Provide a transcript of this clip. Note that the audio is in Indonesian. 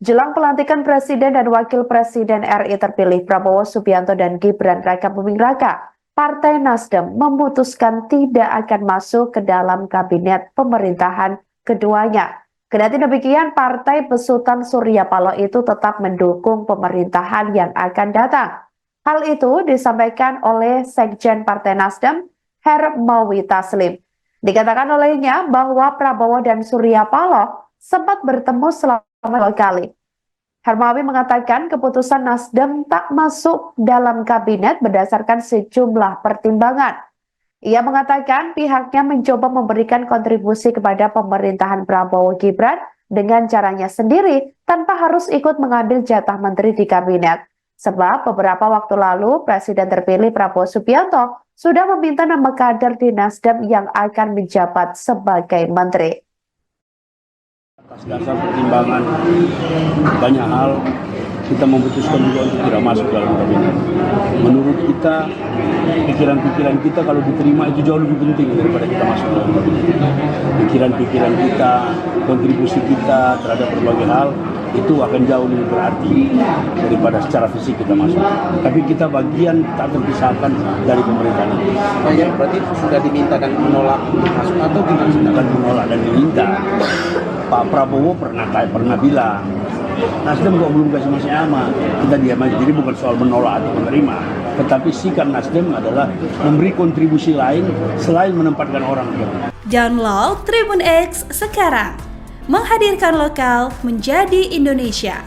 Jelang pelantikan Presiden dan Wakil Presiden RI terpilih Prabowo Subianto dan Gibran Rakabuming Raka, Partai Nasdem memutuskan tidak akan masuk ke dalam kabinet pemerintahan keduanya. Kendati demikian, Partai Besutan Surya Paloh itu tetap mendukung pemerintahan yang akan datang. Hal itu disampaikan oleh Sekjen Partai Nasdem, Hermawi Taslim. Dikatakan olehnya bahwa Prabowo dan Surya Paloh sempat bertemu selama 2 kali. Hermawi mengatakan keputusan Nasdem tak masuk dalam kabinet berdasarkan sejumlah pertimbangan. Ia mengatakan pihaknya mencoba memberikan kontribusi kepada pemerintahan Prabowo Gibran dengan caranya sendiri tanpa harus ikut mengambil jatah menteri di kabinet. Sebab beberapa waktu lalu Presiden terpilih Prabowo Subianto sudah meminta nama kader di Nasdem yang akan menjabat sebagai menteri. Atas dasar pertimbangan banyak hal, kita memutuskan juga untuk tidak masuk dalam kabinet. Menurut kita, pikiran-pikiran kita kalau diterima itu jauh lebih penting daripada kita masuk dalam kabinet. Pikiran-pikiran kita, kontribusi kita terhadap berbagai hal, itu akan jauh lebih berarti daripada secara fisik kita masuk. Tapi kita bagian tak terpisahkan dari pemerintahan itu. Ya, berarti sudah diminta dan menolak masuk atau gimana? Akan menolak dan diminta. Pak Prabowo pernah bilang, Nasdem kok belum kasih masih nama, kita diam aja. Jadi bukan soal menolak atau menerima, tetapi sikap Nasdem adalah memberi kontribusi lain selain menempatkan orang. Download Tribun X sekarang, menghadirkan lokal menjadi Indonesia.